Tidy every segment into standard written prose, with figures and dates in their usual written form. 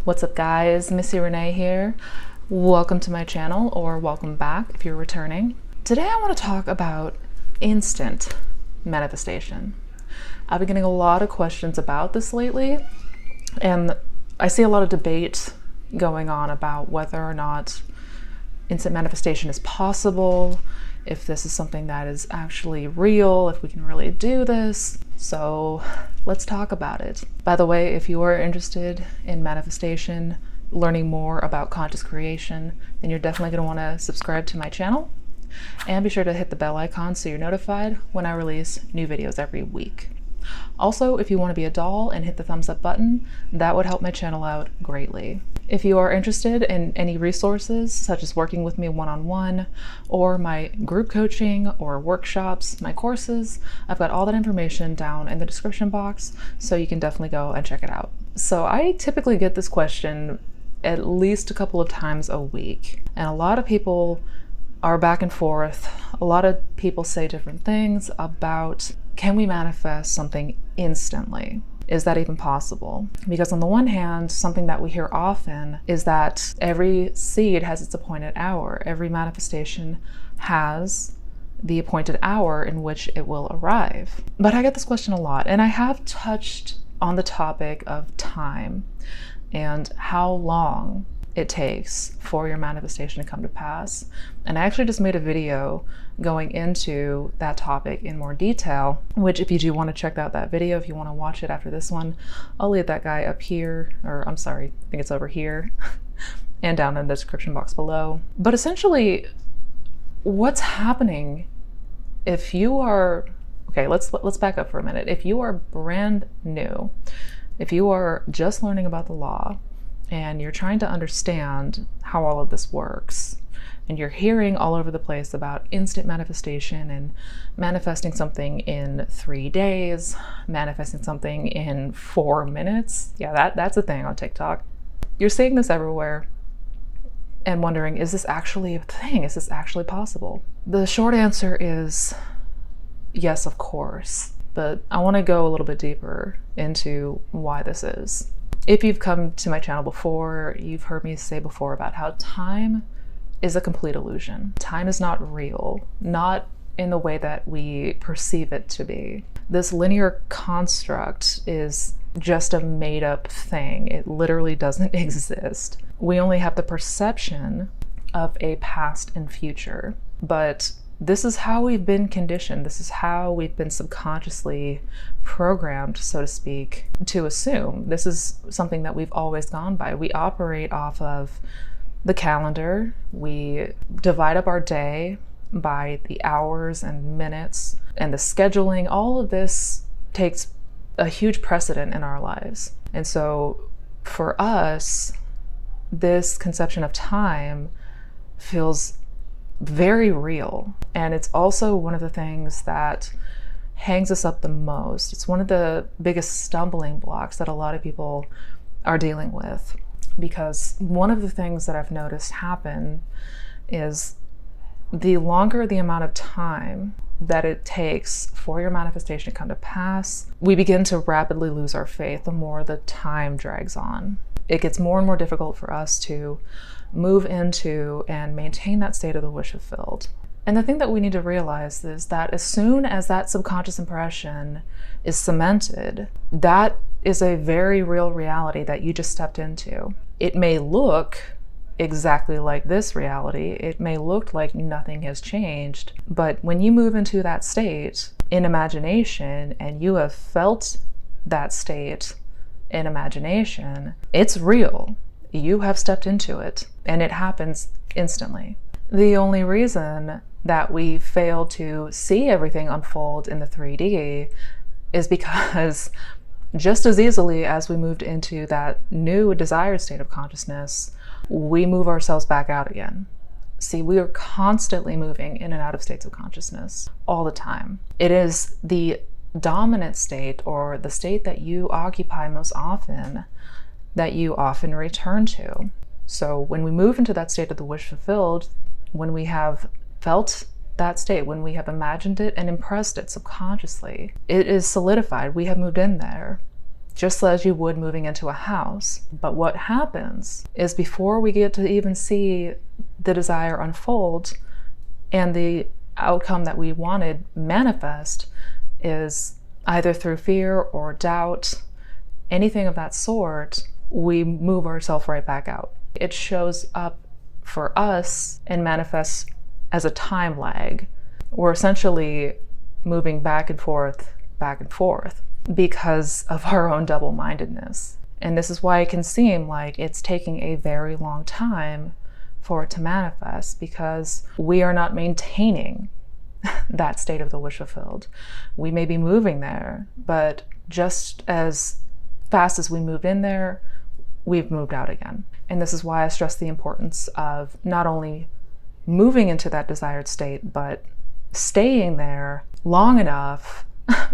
What's up guys, Missy Renee here. Welcome to my channel, or welcome back if you're returning. Today I want to talk about instant manifestation. I've been getting a lot of questions about this lately, and I see a lot of debate going on about whether or not instant manifestation is possible, if this is something that is actually real, if we can really do this. So let's talk about it. By the way, if you are interested in manifestation, learning more about conscious creation, then you're definitely going to want to subscribe to my channel, and be sure to hit the bell icon so you're notified when I release new videos every week. Also, if you want to be a doll and hit the thumbs up button, that would help my channel out greatly. If you are interested in any resources, such as working with me one-on-one, or my group coaching or workshops, my courses, I've got all that information down in the description box, so you can definitely go and check it out. So I typically get this question at least a couple of times a week, and a lot of people are back and forth. A lot of people say different things about, can we manifest something instantly? Is that even possible? Because on the one hand, something that we hear often is that every seed has its appointed hour. Every manifestation has the appointed hour in which it will arrive. But I get this question a lot, and I have touched on the topic of time and how long it takes for your manifestation to come to pass. And I actually just made a video going into that topic in more detail, which if you do want to check out that video, if you want to watch it after this one, I'll leave that guy up here, or I'm sorry, I think it's over here, and down in the description box below. But essentially, what's happening if you are, okay, let's back up for a minute. If you are brand new, if you are just learning about the law, and you're trying to understand how all of this works, and you're hearing all over the place about instant manifestation and manifesting something in 3 days, manifesting something in 4 minutes. Yeah, that's a thing on TikTok. You're seeing this everywhere and wondering, is this actually a thing? Is this actually possible? The short answer is yes, of course. But I want to go a little bit deeper into why this is. If you've come to my channel before, you've heard me say before about how time is a complete illusion. Time is not real, not in the way that we perceive it to be. This linear construct is just a made-up thing. It literally doesn't exist. We only have the perception of a past and future, but this is how we've been conditioned. This is how we've been subconsciously programmed, so to speak, to assume. This is something that we've always gone by. We operate off of the calendar. We divide up our day by the hours and minutes and the scheduling. All of this takes a huge precedent in our lives. And so for us, this conception of time feels very real. And it's also one of the things that hangs us up the most. It's one of the biggest stumbling blocks that a lot of people are dealing with. Because one of the things that I've noticed happen is the longer the amount of time that it takes for your manifestation to come to pass, we begin to rapidly lose our faith the more the time drags on. It gets more and more difficult for us to move into and maintain that state of the wish fulfilled. And the thing that we need to realize is that as soon as that subconscious impression is cemented, that is a very real reality that you just stepped into. It may look exactly like this reality. It may look like nothing has changed, but when you move into that state in imagination and you have felt that state in imagination, it's real. You have stepped into it, and it happens instantly. The only reason that we fail to see everything unfold in the 3D is because just as easily as we moved into that new desired state of consciousness, we move ourselves back out again. See, we are constantly moving in and out of states of consciousness all the time. It is the dominant state, or the state that you occupy most often, that you often return to. So when we move into that state of the wish fulfilled, when we have felt that state, when we have imagined it and impressed it subconsciously, it is solidified. We have moved in there. just as you would moving into a house. But what happens is before we get to even see the desire unfold and the outcome that we wanted manifest is either through fear or doubt, anything of that sort, we move ourselves right back out. It shows up for us and manifests as a time lag. We're essentially moving back and forth because of our own double-mindedness. And this is why it can seem like it's taking a very long time for it to manifest, because we are not maintaining that state of the wish fulfilled. We may be moving there, but just as fast as we move in there, we've moved out again. And this is why I stress the importance of not only moving into that desired state, but staying there long enough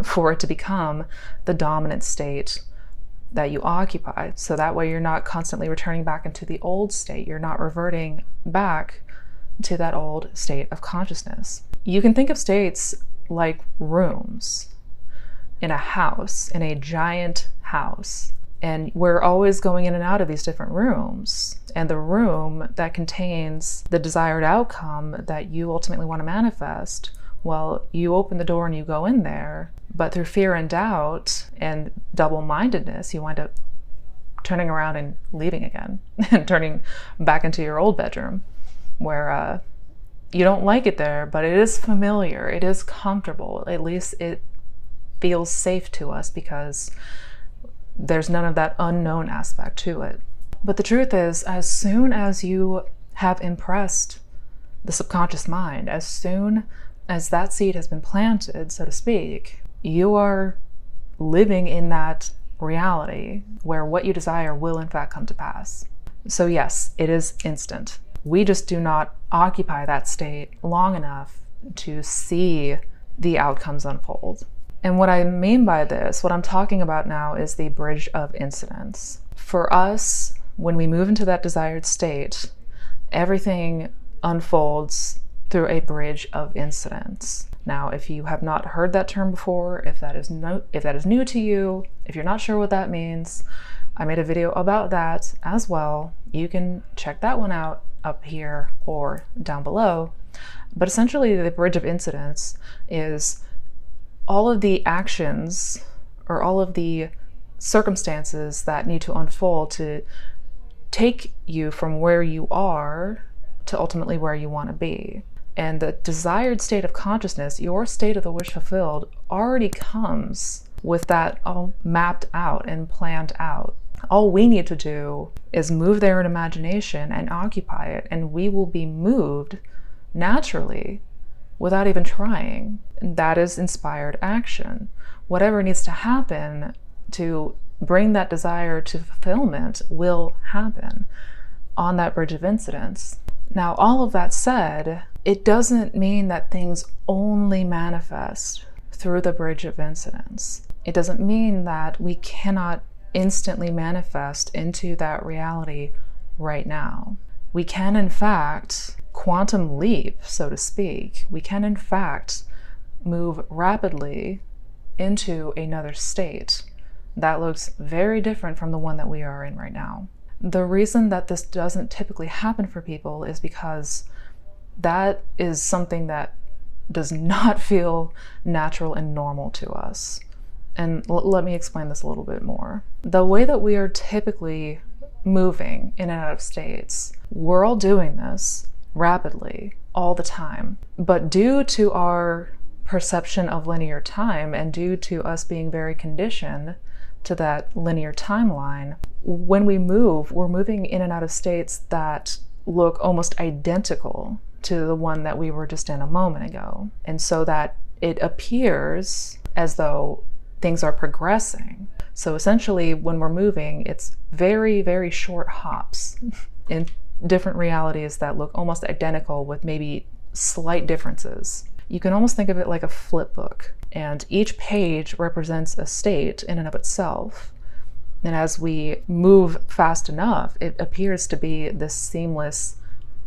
for it to become the dominant state that you occupy. So that way you're not constantly returning back into the old state. You're not reverting back to that old state of consciousness. You can think of states like rooms in a house, in a giant house. And we're always going in and out of these different rooms. And the room that contains the desired outcome that you ultimately want to manifest, well, you open the door and you go in there, but through fear and doubt and double-mindedness, you wind up turning around and leaving again and turning back into your old bedroom where you don't like it there, but it is familiar, it is comfortable. At least it feels safe to us because there's none of that unknown aspect to it. But the truth is, as soon as you have impressed the subconscious mind, as soon as that seed has been planted, so to speak, you are living in that reality where what you desire will in fact come to pass. So yes, it is instant. We just do not occupy that state long enough to see the outcomes unfold. And what I mean by this, what I'm talking about now, is the bridge of incidence. For us, when we move into that desired state, everything unfolds through a bridge of incidence. Now, if you have not heard that term before, if that is new to you, if you're not sure what that means, I made a video about that as well. You can check that one out up here or down below. But essentially, the bridge of incidence is all of the actions or all of the circumstances that need to unfold to take you from where you are to ultimately where you want to be. And the desired state of consciousness, your state of the wish fulfilled, already comes with that all mapped out and planned out. All we need to do is move there in imagination and occupy it, and we will be moved naturally without even trying. And that is inspired action. Whatever needs to happen to bring that desire to fulfillment will happen on that bridge of incidence. Now, all of that said, it doesn't mean that things only manifest through the bridge of incidence. It doesn't mean that we cannot instantly manifest into that reality right now. We can, in fact, quantum leap, so to speak. We can, in fact, move rapidly into another state that looks very different from the one that we are in right now. The reason that this doesn't typically happen for people is because that is something that does not feel natural and normal to us. And let me explain this a little bit more. The way that we are typically moving in and out of states, we're all doing this rapidly all the time. But due to our perception of linear time and due to us being very conditioned to that linear timeline, when we move, we're moving in and out of states that look almost identical to the one that we were just in a moment ago. And so that it appears as though things are progressing. So essentially, when we're moving, it's very, very short hops in different realities that look almost identical with maybe slight differences. You can almost think of it like a flip book, and each page represents a state in and of itself. And as we move fast enough, it appears to be this seamless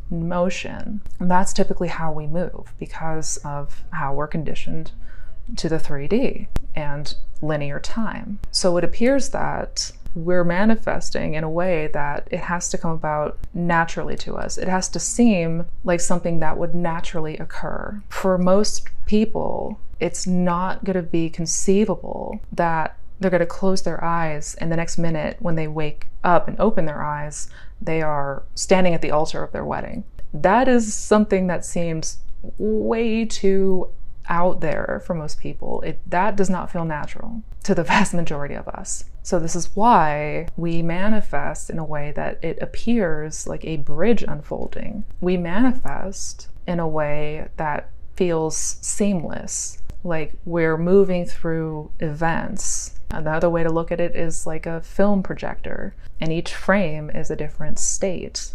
motion. And that's typically how we move because of how we're conditioned to the 3D and linear time. So it appears that we're manifesting in a way that it has to come about naturally to us. It has to seem like something that would naturally occur. For most people, it's not going to be conceivable that they're going to close their eyes and the next minute when they wake up and open their eyes, they are standing at the altar of their wedding. That is something that seems way too out there for most people. That does not feel natural to the vast majority of us. So this is why we manifest in a way that it appears like a bridge unfolding. We manifest in a way that feels seamless, like we're moving through events. Another way to look at it is like a film projector, and each frame is a different state.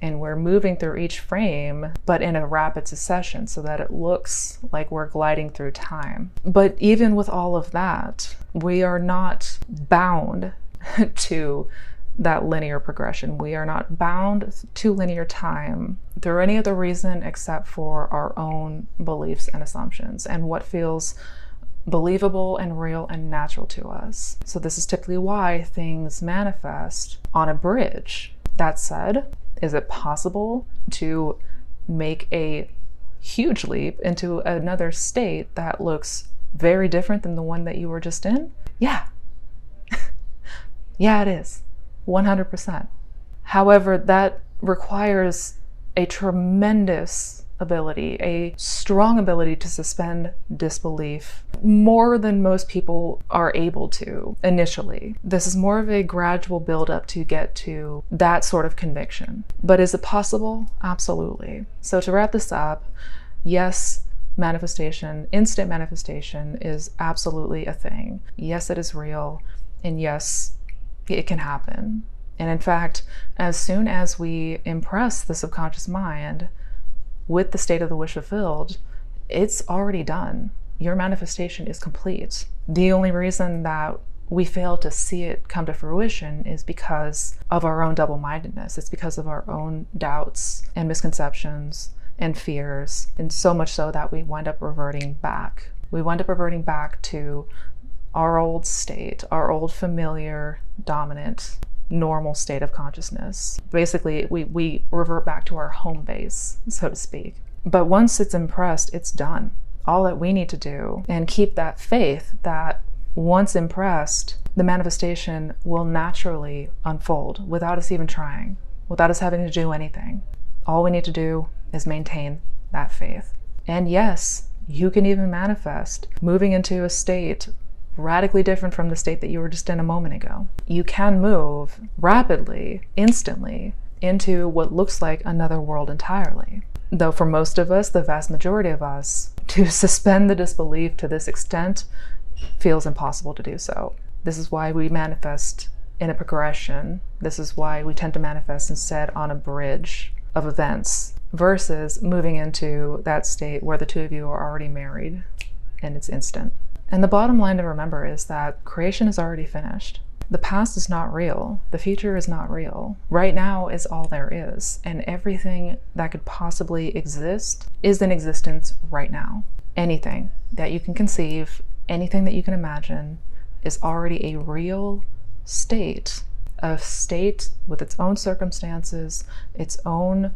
And we're moving through each frame, but in a rapid succession so that it looks like we're gliding through time. But even with all of that, we are not bound to that linear progression. We are not bound to linear time through any other reason except for our own beliefs and assumptions and what feels believable and real and natural to us. So this is typically why things manifest on a bridge. That said, is it possible to make a huge leap into another state that looks very different than the one that you were just in? Yeah. Yeah, it is. 100%. However, that requires a tremendous ability, a strong ability to suspend disbelief, more than most people are able to initially. This is more of a gradual buildup to get to that sort of conviction. But is it possible? Absolutely. So to wrap this up, yes, manifestation, instant manifestation is absolutely a thing. Yes, it is real. And yes, it can happen. And in fact, as soon as we impress the subconscious mind with the state of the wish fulfilled, it's already done. Your manifestation is complete. The only reason that we fail to see it come to fruition is because of our own double-mindedness. It's because of our own doubts and misconceptions and fears, and so much so that we wind up reverting back. We wind up reverting back to our old state, our old familiar, dominant, normal state of consciousness. Basically, we revert back to our home base, so to speak. But once it's impressed, it's done. All that we need to do and keep that faith that once impressed, the manifestation will naturally unfold without us even trying, without us having to do anything. All we need to do is maintain that faith. And yes, you can even manifest moving into a state radically different from the state that you were just in a moment ago. You can move rapidly, instantly, into what looks like another world entirely. Though for most of us, the vast majority of us, to suspend the disbelief to this extent feels impossible to do so. This is why we manifest in a progression. This is why we tend to manifest instead on a bridge of events versus moving into that state where the two of you are already married and it's instant. And the bottom line to remember is that creation is already finished. The past is not real. The future is not real. Right now is all there is. And everything that could possibly exist is in existence right now. Anything that you can conceive, anything that you can imagine is already a real state, a state with its own circumstances, its own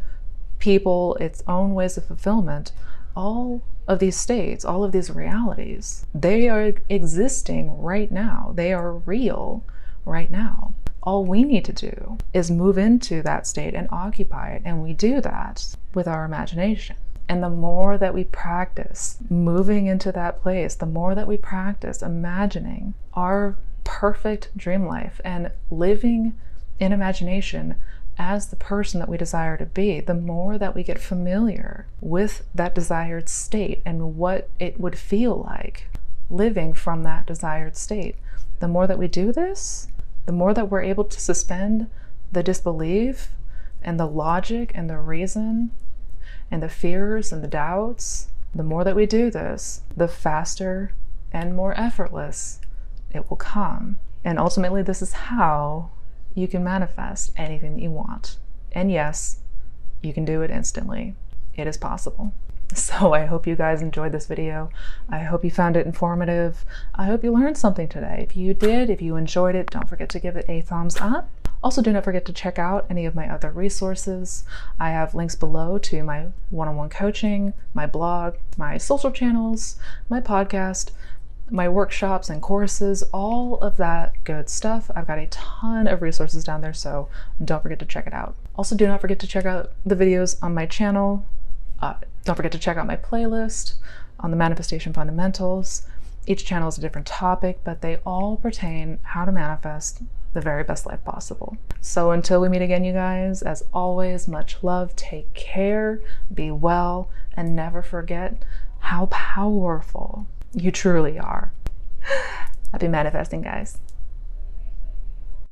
people, its own ways of fulfillment. All of these states, all of these realities, they are existing right now. They are real right now. All we need to do is move into that state and occupy it. And we do that with our imagination. And the more that we practice moving into that place, the more that we practice imagining our perfect dream life and living in imagination as the person that we desire to be, the more that we get familiar with that desired state and what it would feel like living from that desired state. The more that we do this, the more that we're able to suspend the disbelief and the logic and the reason and the fears and the doubts, the more that we do this, the faster and more effortless it will come. And ultimately, this is how you can manifest anything that you want. And yes, you can do it instantly. It is possible. So I hope you guys enjoyed this video. I hope you found it informative. I hope you learned something today. If you did, if you enjoyed it, don't forget to give it a thumbs up. Also, do not forget to check out any of my other resources. I have links below to my one-on-one coaching, my blog, my social channels, my podcast, my workshops and courses, all of that good stuff. I've got a ton of resources down there, so don't forget to check it out. Also, do not forget to check out the videos on my channel. Don't forget to check out my playlist on the manifestation fundamentals. Each channel is a different topic, but they all pertain how to manifest the very best life possible. So until we meet again, you guys, as always, much love, take care, be well, and never forget how powerful you truly are. Happy manifesting, guys.